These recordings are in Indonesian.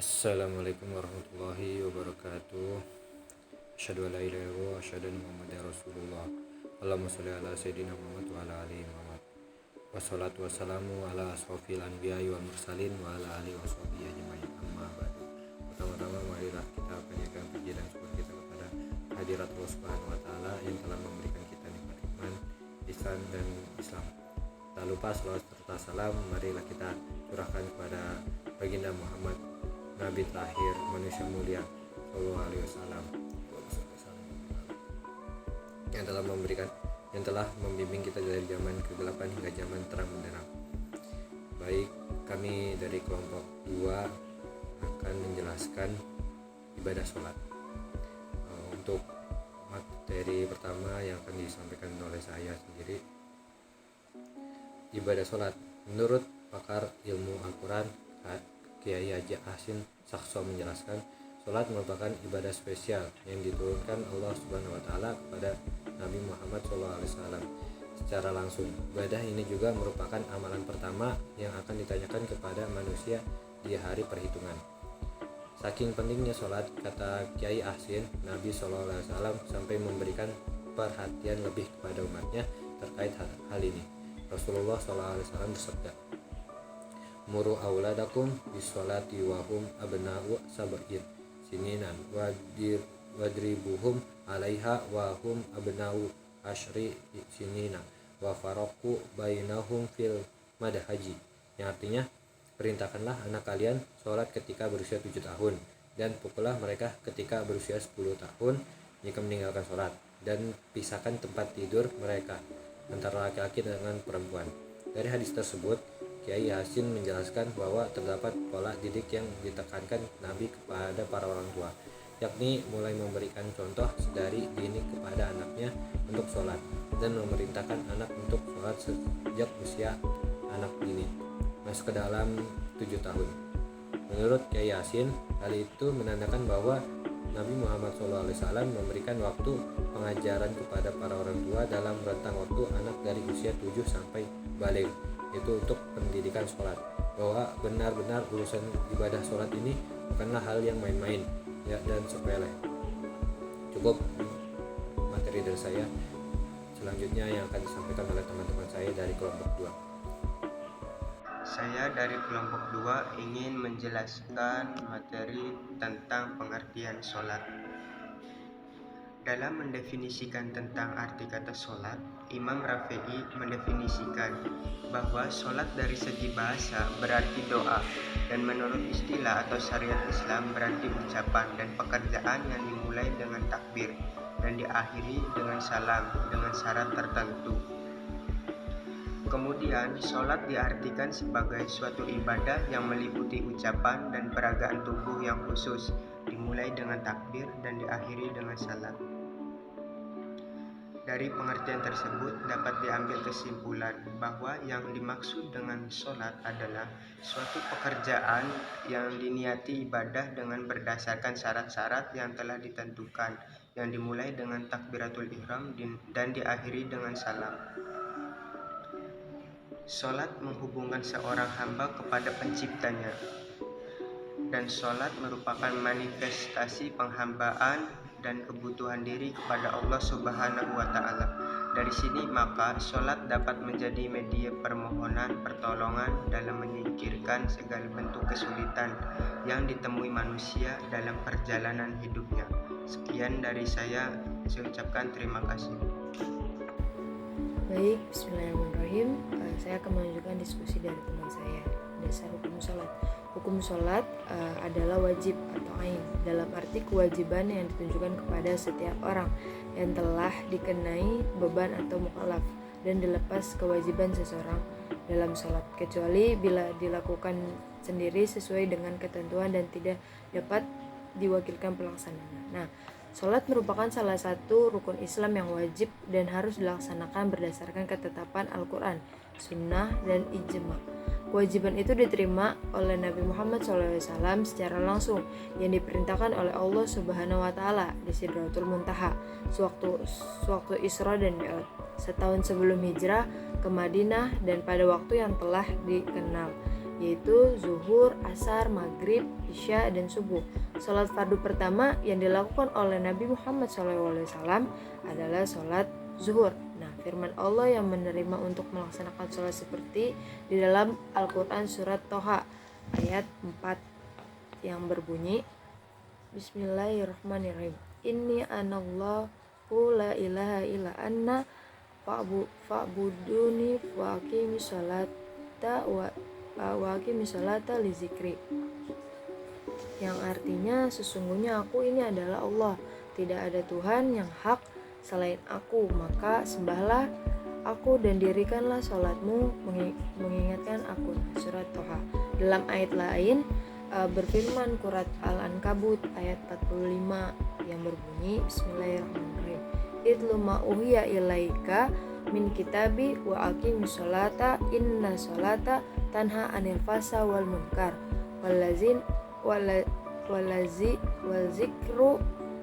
Assalamualaikum warahmatullahi wabarakatuh. Asyhadu an la ilaha illallah wa asyhadu anna Muhammadar Rasulullah. Allahumma shalli ala sayyidina Muhammad wa ala alihi Muhammad. Wassalatu wassalamu ala asrofil anbiya'i wal mursalin wa ala alihi washabihi ajmain. Amma ba'du. Pertama-tama marilah kita panjatkan puji dan syukur kita kepada hadirat Allah Subhanahu wa taala yang telah memberikan kita nikmat iman, ihsan dan Islam. Tak lupa selawat serta salam marilah kita curahkan kepada baginda Muhammad, Nabi terakhir manusia mulia Sallallahu Alaihi Wasallam, yang telah membimbing kita dari zaman kegelapan hingga zaman terang benderang. Baik, kami dari kelompok 2 akan menjelaskan ibadah sholat. Untuk materi pertama yang akan disampaikan oleh saya sendiri, ibadah sholat. Menurut pakar ilmu Al-Quran, Kiai Haji Hasin Sakso menjelaskan, sholat merupakan ibadah spesial yang diturunkan Allah Subhanahu wa taala kepada Nabi Muhammad SAW secara langsung. Ibadah ini juga merupakan amalan pertama yang akan ditanyakan kepada manusia di hari perhitungan. Saking pentingnya sholat, kata Kiai Hasin, Nabi SAW sampai memberikan perhatian lebih kepada umatnya terkait hal ini. Rasulullah SAW bersabda, "Muru auladakum bisolati wahum abna'u sab'in sininan wadribuhum alaiha wahum abna'u ashri sinina wa faraku bainahum fil madhaji." Yang artinya, perintahkanlah anak kalian sholat ketika berusia 7 tahun dan pukullah mereka ketika berusia 10 tahun jika meninggalkan sholat, dan pisahkan tempat tidur mereka antara laki-laki dengan perempuan. Dari hadis tersebut, Kiai Hasin menjelaskan bahwa terdapat pola didik yang ditekankan Nabi kepada para orang tua, yakni mulai memberikan contoh dari dini kepada anaknya untuk sholat dan memerintahkan anak untuk sholat sejak usia anak ini masuk ke dalam 7 tahun. Menurut Kiai Hasin, hal itu menandakan bahwa Nabi Muhammad SAW memberikan waktu pengajaran kepada para orang tua dalam rentang waktu anak dari usia 7 sampai baligh, itu untuk pendidikan sholat, bahwa benar-benar urusan ibadah sholat ini bukanlah hal yang main-main ya dan sepele. Cukup materi dari saya. Selanjutnya yang akan disampaikan oleh teman-teman saya dari kelompok 2. Saya dari kelompok 2 ingin menjelaskan materi tentang pengertian sholat. Dalam mendefinisikan tentang arti kata sholat, Imam Rafi'i mendefinisikan bahwa sholat dari segi bahasa berarti doa, dan menurut istilah atau syariat Islam berarti ucapan dan pekerjaan yang dimulai dengan takbir dan diakhiri dengan salam dengan syarat tertentu. Kemudian, sholat diartikan sebagai suatu ibadah yang meliputi ucapan dan peragaan tubuh yang khusus, dimulai dengan takbir dan diakhiri dengan salam. Dari pengertian tersebut dapat diambil kesimpulan bahwa yang dimaksud dengan sholat adalah suatu pekerjaan yang diniati ibadah dengan berdasarkan syarat-syarat yang telah ditentukan, yang dimulai dengan takbiratul ihram dan diakhiri dengan salam. Sholat menghubungkan seorang hamba kepada penciptanya, dan sholat merupakan manifestasi penghambaan dan kebutuhan diri kepada Allah Subhanahu wa Ta'ala. Dari sini maka sholat dapat menjadi media permohonan pertolongan dalam menyingkirkan segala bentuk kesulitan yang ditemui manusia dalam perjalanan hidupnya. Sekian dari saya ucapkan terima kasih. Baik, bismillahirrahmanirrahim. Saya akan menunjukkan diskusi dari teman saya. Dasar hukum sholat. Hukum sholat adalah wajib atau ain, dalam arti kewajiban yang ditunjukkan kepada setiap orang yang telah dikenai beban atau mukallaf dan dilepas kewajiban seseorang dalam sholat, kecuali bila dilakukan sendiri sesuai dengan ketentuan dan tidak dapat diwakilkan pelaksananya. Nah, sholat merupakan salah satu rukun Islam yang wajib dan harus dilaksanakan berdasarkan ketetapan Al-Quran, Sunnah, dan Ijma'. Kewajiban itu diterima oleh Nabi Muhammad SAW secara langsung, yang diperintahkan oleh Allah Subhanahu wa Ta'ala di Sidratul Muntaha sewaktu Isra dan Mi'raj, setahun sebelum hijrah ke Madinah dan pada waktu yang telah dikenal yaitu zuhur, asar, maghrib, isya, dan subuh. Sholat fardu pertama yang dilakukan oleh Nabi Muhammad SAW adalah sholat zuhur. Nah, firman Allah yang menerima untuk melaksanakan sholat seperti di dalam Al-Quran surat Toha ayat 4 yang berbunyi, Bismillahirrahmanirrahim. Inni anallahu la ilaha illa anna fa'buduni wa aqimis sholata li zikri. Yang artinya sesungguhnya aku ini adalah Allah, tidak ada Tuhan yang hak selain aku, maka sembahlah aku dan dirikanlah sholatmu mengingatkan aku. Surat Toha. Dalam ayat lain berfirman surat Al-Ankabut ayat 45 yang berbunyi, Bismillahirrahmanirrahim. Itlu ma uhiya ilaika min kitabi wa aqimis sholata inna sholata tanha anil fasa wal munkar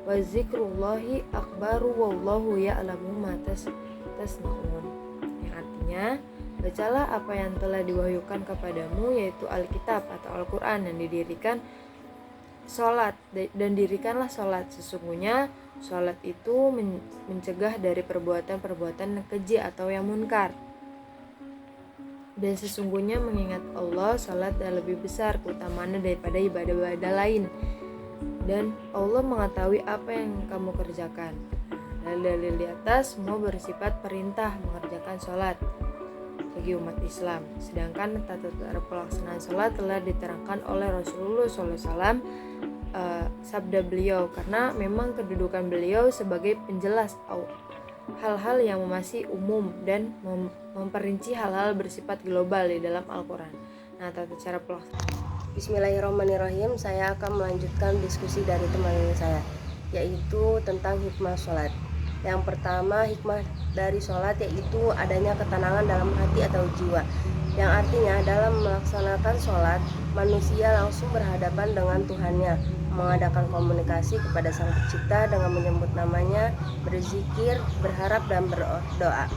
wazikrullahi akbaru wallahu ya'lamu ma tasnaun. Yang artinya, bacalah apa yang telah diwahyukan kepadamu, yaitu Alkitab atau Al-Quran, dan dirikanlah sholat. Sesungguhnya sholat itu mencegah dari perbuatan-perbuatan keji atau yang munkar. Dan sesungguhnya mengingat Allah, sholat lebih besar keutamaannya daripada ibadah-ibadah lain. Dan Allah mengetahui apa yang kamu kerjakan. Dalil di atas semua bersifat perintah mengerjakan sholat bagi umat Islam. Sedangkan tata cara pelaksanaan sholat telah diterangkan oleh Rasulullah SAW, sabda beliau, karena memang kedudukan beliau sebagai penjelas hal-hal yang masih umum dan memperinci hal-hal bersifat global di dalam Al-Quran. Nah, tata cara pelaksanaan. Bismillahirrahmanirrahim. Saya akan melanjutkan diskusi dari teman saya, yaitu tentang hikmah sholat. Yang pertama, hikmah dari sholat yaitu adanya ketenangan dalam hati atau jiwa, yang artinya dalam melaksanakan sholat, manusia langsung berhadapan dengan Tuhannya, mengadakan komunikasi kepada Sang Pencipta dengan menyebut namanya, berzikir, berharap, dan berdoa.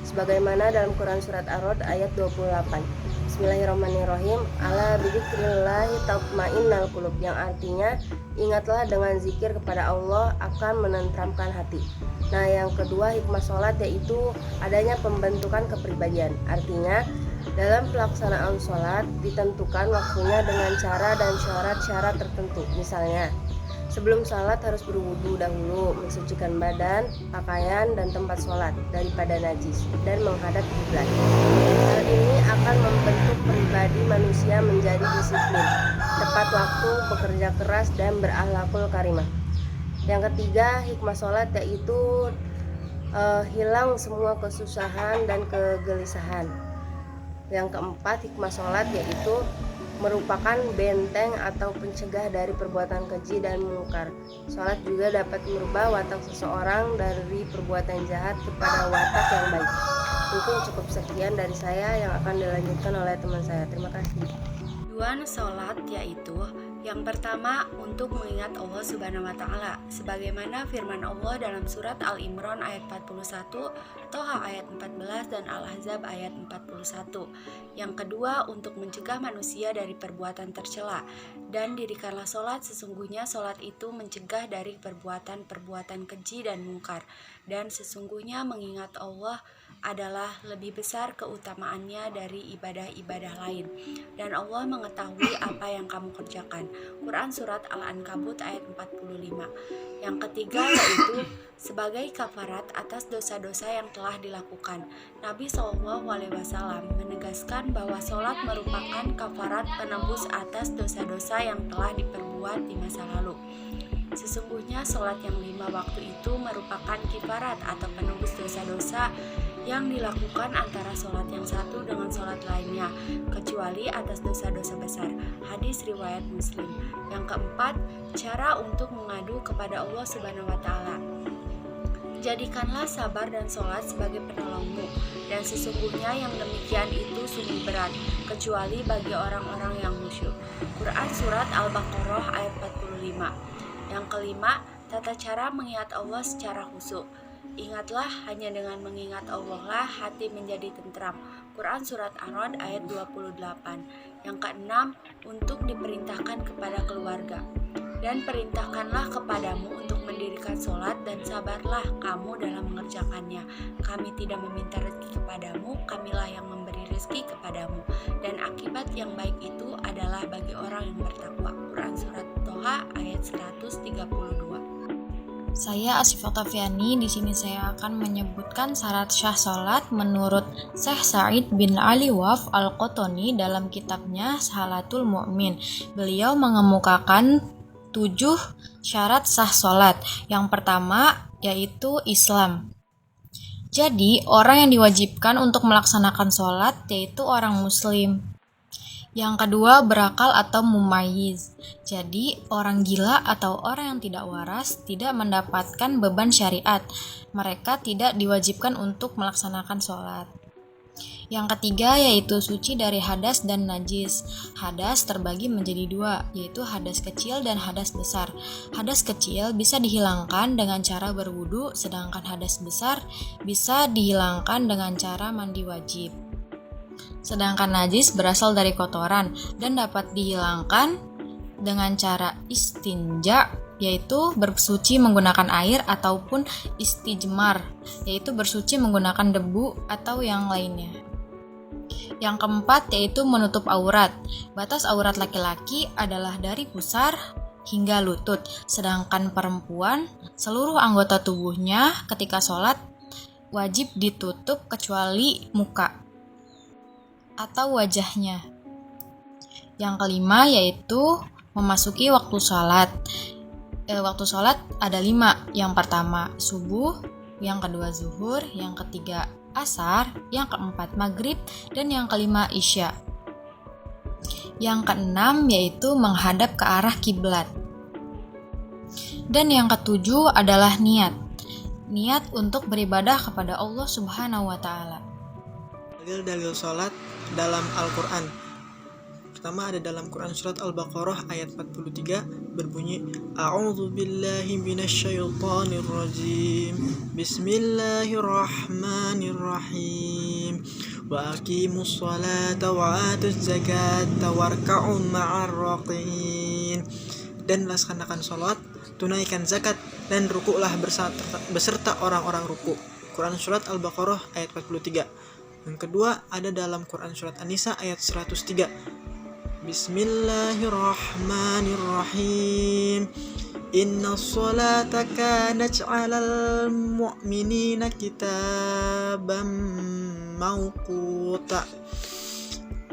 Sebagaimana dalam Quran surat Ar-Ra'd ayat 28. Bismillahirrahmanirrahim. Ala bidzikrillahi tatmainnul qulub, yang artinya ingatlah dengan zikir kepada Allah akan menenteramkan hati. Nah, yang kedua hikmah sholat yaitu adanya pembentukan kepribadian. Artinya dalam pelaksanaan sholat ditentukan waktunya dengan cara dan syarat-syarat tertentu. Misalnya, sebelum sholat harus berwudu dahulu, mensucikan badan, pakaian, dan tempat sholat daripada najis, dan menghadap kiblat. Hal ini akan membentuk pribadi manusia menjadi disiplin, tepat waktu, bekerja keras, dan berakhlakul karimah. Yang ketiga hikmah sholat yaitu hilang semua kesusahan dan kegelisahan. Yang keempat hikmah sholat yaitu merupakan benteng atau pencegah dari perbuatan keji dan mungkar. Sholat juga dapat merubah watak seseorang dari perbuatan jahat kepada watak yang baik. Mungkin cukup sekian dari saya, yang akan dilanjutkan oleh teman saya. Terima kasih. Tujuan sholat yaitu yang pertama untuk mengingat Allah Subhanahu wa Ta'ala, sebagaimana firman Allah dalam surat Al-Imran ayat 41, Toha ayat 14, dan Al-Ahzab ayat 41. Yang kedua untuk mencegah manusia dari perbuatan tercela, dan dirikanlah sholat, sesungguhnya sholat itu mencegah dari perbuatan-perbuatan keji dan mungkar, dan sesungguhnya mengingat Allah adalah lebih besar keutamaannya dari ibadah-ibadah lain, dan Allah mengetahui apa yang kamu kerjakan. Quran surat Al-Ankabut ayat 45. Yang ketiga yaitu sebagai kafarat atas dosa-dosa yang telah dilakukan. Nabi SAW menegaskan bahwa sholat merupakan kafarat penebus atas dosa-dosa yang telah diperbuat di masa lalu. Sesungguhnya sholat yang 5 waktu itu merupakan kifarat atau penebus dosa-dosa yang dilakukan antara sholat yang satu dengan sholat lainnya, kecuali atas dosa-dosa besar. Hadis riwayat Muslim. Yang keempat, cara untuk mengadu kepada Allah Subhanahu wa Ta'ala. Jadikanlah sabar dan sholat sebagai penolongmu, dan sesungguhnya yang demikian itu sungguh berat, kecuali bagi orang-orang yang khusyuk. Quran surat Al-Baqarah ayat 45. Yang kelima, tata cara mengingat Allah secara khusyuk. Ingatlah, hanya dengan mengingat Allah lah hati menjadi tentram. Quran Surat Ar-Ra'd ayat 28. Yang keenam, untuk diperintahkan kepada keluarga. Dan perintahkanlah kepadamu untuk mendirikan sholat dan sabarlah kamu dalam mengerjakannya. Kami tidak meminta rezeki kepadamu, kamilah yang memberi rezeki kepadamu. Dan akibat yang baik itu adalah bagi orang yang bertakwa. Quran Surat Toha ayat 132. Saya Asifah Tafiani. Di sini saya akan menyebutkan syarat syah salat menurut Syekh Sa'id bin Ali Waf Al-Qotoni dalam kitabnya Salatul Mu'min. Beliau mengemukakan 7 syarat sah salat. Yang pertama yaitu Islam. Jadi, orang yang diwajibkan untuk melaksanakan salat yaitu orang muslim. Yang kedua, berakal atau mumayyiz. Jadi, orang gila atau orang yang tidak waras tidak mendapatkan beban syariat. Mereka tidak diwajibkan untuk melaksanakan sholat. Yang ketiga, yaitu suci dari hadas dan najis. Hadas terbagi menjadi 2, yaitu hadas kecil dan hadas besar. Hadas kecil bisa dihilangkan dengan cara berwudu, sedangkan hadas besar bisa dihilangkan dengan cara mandi wajib. Sedangkan najis berasal dari kotoran dan dapat dihilangkan dengan cara istinja, yaitu bersuci menggunakan air, ataupun istijmar, yaitu bersuci menggunakan debu atau yang lainnya. Yang keempat yaitu menutup aurat. Batas aurat laki-laki adalah dari pusar hingga lutut, sedangkan perempuan seluruh anggota tubuhnya ketika sholat wajib ditutup kecuali muka atau wajahnya. Yang kelima yaitu memasuki waktu sholat. Waktu sholat ada 5. Yang pertama subuh, yang kedua zuhur, yang ketiga asar, yang keempat maghrib, dan yang kelima isya. Yang keenam yaitu menghadap ke arah kiblat. Dan yang ketujuh adalah niat. Niat untuk beribadah kepada Allah Subhanahu wa Ta'ala. Dalil-dalil sholat dalam Al-Quran. Pertama ada dalam Quran Surat Al-Baqarah ayat 43 berbunyi A'udzu billahi minasyaitonir rajim. Bismillahirrahmanirrahim. Wa aqimus sholata wa atuz zakata warka'u ma'ar raqiin. Dan laksanakan sholat, tunaikan zakat, dan rukuklah beserta orang-orang rukuk. Quran Surat Al-Baqarah ayat 43. Yang kedua ada dalam Quran Surat An-Nisa ayat 103. Bismillahirrahmanirrahim. Inna sholata kanat 'alal mu'minina kitaban mauquta.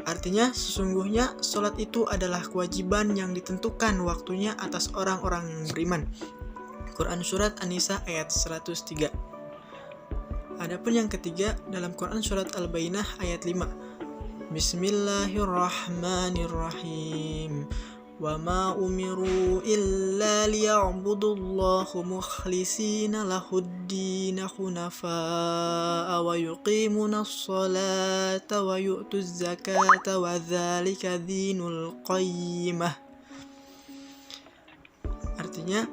Artinya, sesungguhnya sholat itu adalah kewajiban yang ditentukan waktunya atas orang-orang yang beriman. Quran Surat An-Nisa ayat 103. Adapun yang ketiga dalam Quran Surat Al-Bayyinah ayat 5. Bismillahirrahmanirrahim. Wa ma umiru illa liya'budullaha mukhlishina lahud-din hunafa'a wa yuqimunas sholata wa yu'tuz zakata wa dzalika dinul qayyimah. Artinya,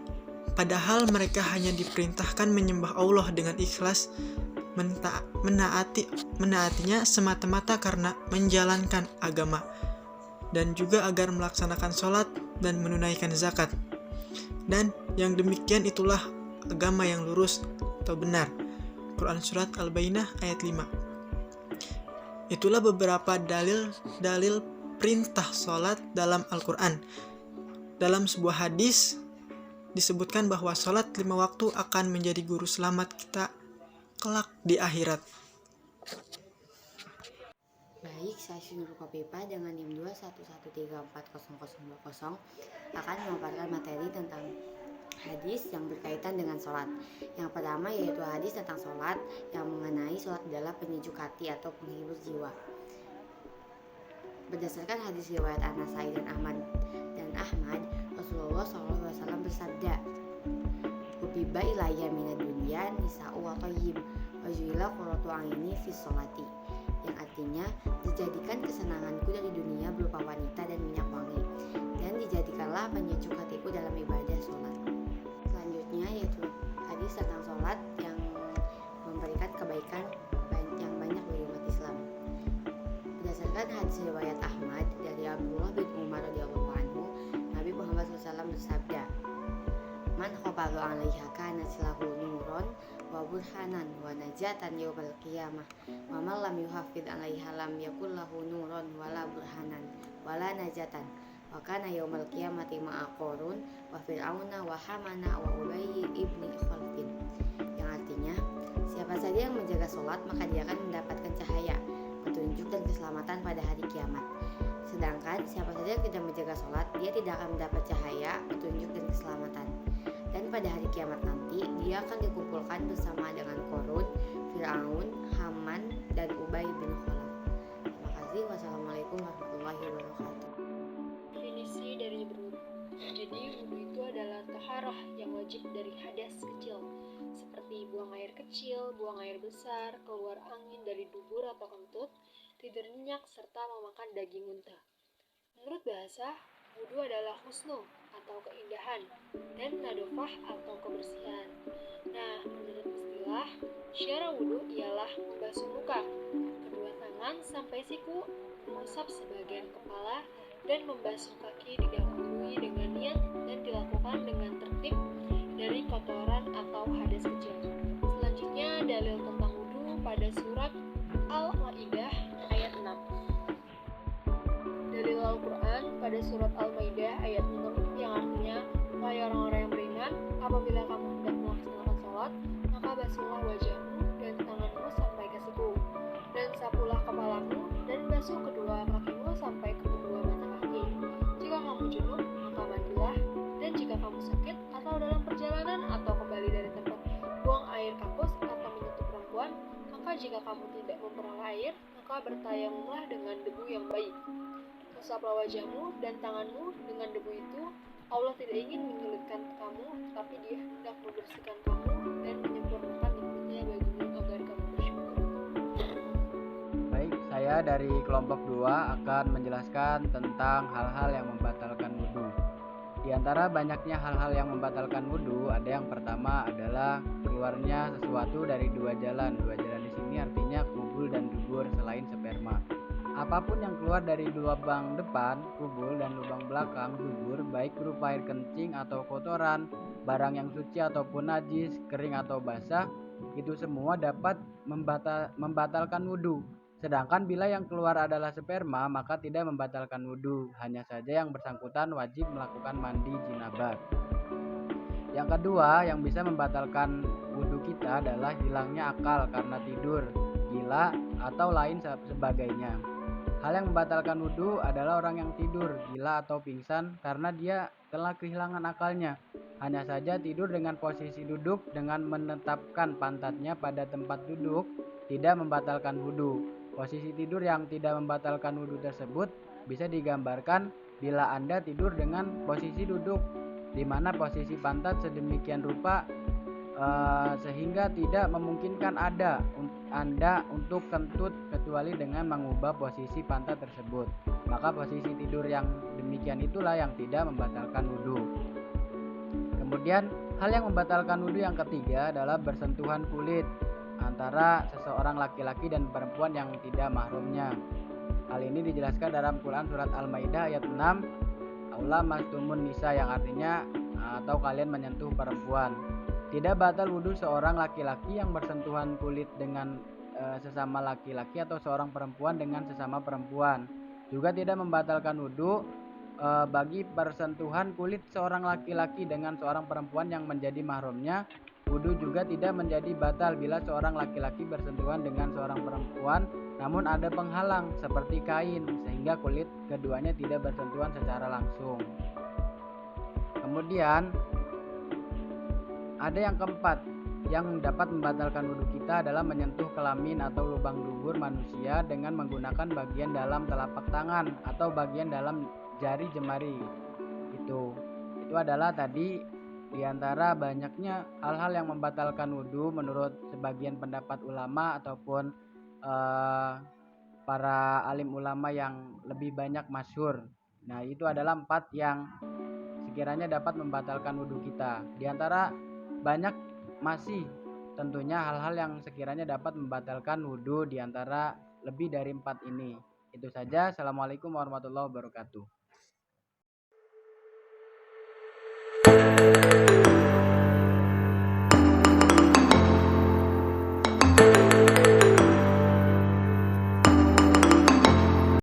padahal mereka hanya diperintahkan menyembah Allah dengan ikhlas, menaatinya semata-mata karena menjalankan agama, dan juga agar melaksanakan sholat dan menunaikan zakat. Dan yang demikian itulah agama yang lurus atau benar. Quran Surat Al-Bayyinah ayat 5. Itulah beberapa dalil perintah sholat dalam Al-Quran. Dalam sebuah hadis disebutkan bahwa sholat 5 waktu akan menjadi guru selamat kita kelak di akhirat. Baik, saya Sinur Kopipa dengan NIM 211340020 akan memaparkan materi tentang hadis yang berkaitan dengan sholat. Yang pertama yaitu hadis tentang sholat yang mengenai sholat adalah penyejuk hati atau penghibur jiwa. Berdasarkan hadis riwayat An-Nasai dan Ahmad, Rasulullah SAW bersabda, "Ubiba ilayya minad dunya nisa'u wa tayyib wa ju'ila qurratu aini fi sholati." Yang artinya, dijadikan kesenanganku dari dunia berupa wanita dan minyak wangi, dan dijadikanlah penyejuk hatiku dalam ibadah sholat. Selanjutnya yaitu hadis tentang sholat yang memberikan kebaikan yang banyak bagi umat Islam. 'alaiha kanat lahu nuron wa burhanan wa najatan yaumal qiyamah wa man lam yuhafid 'alaiha lam yakul lahu nuron wala burhanan wala najatan wa kana yaumal qiyamati ma'a Qarun wa fir'auna wa hamana wa Ubayy ibni Khalfin, yang artinya siapa saja yang menjaga sholat maka dia akan mendapatkan cahaya, petunjuk dan keselamatan pada hari kiamat. Sedangkan siapa saja yang tidak menjaga sholat, dia tidak akan mendapat cahaya, petunjuk dan keselamatan. Dan pada hari kiamat nanti, dia akan dikumpulkan bersama dengan Qarun, Fir'aun, Haman, dan Ubayy bin Khalaf. Terima kasih. Wassalamualaikum warahmatullahi wabarakatuh. Definisi dari berwudu. Jadi wudu itu adalah taharah yang wajib dari hadas kecil, seperti buang air kecil, buang air besar, keluar angin dari dubur atau kentut, tidur nyenyak, serta memakan daging unta. Menurut bahasa, wudu adalah husnu atau keindahan dan nadofah atau kebersihan. Nah, menurut istilah, syara wudu ialah membasuh muka, kedua tangan sampai siku, mengusap sebagian kepala, dan membasuh kaki didahului dengan niat dan dilakukan dengan tertib dari kotoran atau hadas kecil. Selanjutnya, dalil tentang wudu pada surat Al-Maidah ayat 6. Dalil Al-Quran pada surat Al-Maidah ayat 6 yang artinya, wahai orang-orang yang beriman, apabila kamu hendak melaksanakan sholat, maka basuhlah wajahmu dan tanganmu sampai ke siku, dan sapulah kepalamu, dan basuh kedua kakimu sampai ke kedua mata kaki. Jika kamu junub, maka mandilah, dan jika kamu sakit atau dalam perjalanan atau kembali dari tempat buang air kakus atau menyentuh perempuan, maka jika kamu tidak memperoleh air, maka bertayamumlah dengan debu yang baik. Usaplah wajahmu dan tanganmu dengan debu itu. Allah tidak ingin menyulitkan kamu, tapi Dia hendak membersihkan kamu dan menyempurnakan nikmatnya bagimu agar kamu bersyukur. Baik, saya dari kelompok 2 akan menjelaskan tentang hal-hal yang membatalkan wudhu. Di antara banyaknya hal-hal yang membatalkan wudhu, ada yang pertama adalah keluarnya sesuatu dari dua jalan. Dua jalan di sini artinya kubul dan dubur selain sperma. Apapun yang keluar dari lubang depan, kubul, dan lubang belakang, dubur, baik berupa air kencing atau kotoran, barang yang suci ataupun najis, kering atau basah, itu semua dapat membatalkan wudhu. Sedangkan bila yang keluar adalah sperma, maka tidak membatalkan wudhu. Hanya saja yang bersangkutan wajib melakukan mandi jinabat. Yang kedua, yang bisa membatalkan wudhu kita adalah hilangnya akal karena tidur, gila, atau lain sebagainya. Hal yang membatalkan wudhu adalah orang yang tidur, gila, atau pingsan karena dia telah kehilangan akalnya. Hanya saja tidur dengan posisi duduk dengan menetapkan pantatnya pada tempat duduk tidak membatalkan wudhu. Posisi tidur yang tidak membatalkan wudhu tersebut bisa digambarkan bila Anda tidur dengan posisi duduk, di mana posisi pantat sedemikian rupa sehingga tidak memungkinkan Anda untuk kentut kecuali dengan mengubah posisi pantat tersebut. Maka posisi tidur yang demikian itulah yang tidak membatalkan wudhu. Kemudian hal yang membatalkan wudhu yang ketiga adalah bersentuhan kulit antara seseorang laki-laki dan perempuan yang tidak mahramnya. Hal ini dijelaskan dalam Quran surat Al-Maidah ayat 6, aula mastumun nisa, yang artinya atau kalian menyentuh perempuan. Tidak batal wudhu seorang laki-laki yang bersentuhan kulit dengan sesama laki-laki atau seorang perempuan dengan sesama perempuan. Juga tidak membatalkan wudhu bagi persentuhan kulit seorang laki-laki dengan seorang perempuan yang menjadi mahramnya. Wudhu juga tidak menjadi batal bila seorang laki-laki bersentuhan dengan seorang perempuan, namun ada penghalang seperti kain sehingga kulit keduanya tidak bersentuhan secara langsung. Kemudian ada yang keempat yang dapat membatalkan wudhu kita adalah menyentuh kelamin atau lubang dubur manusia dengan menggunakan bagian dalam telapak tangan atau bagian dalam jari jemari. Itu adalah tadi diantara banyaknya hal-hal yang membatalkan wudhu menurut sebagian pendapat ulama ataupun para alim ulama yang lebih banyak masyhur. Nah, itu adalah 4 yang sekiranya dapat membatalkan wudhu kita. Di antara banyak masih tentunya hal-hal yang sekiranya dapat membatalkan wudhu di antara lebih dari 4 ini. Itu saja. Assalamualaikum warahmatullahi wabarakatuh.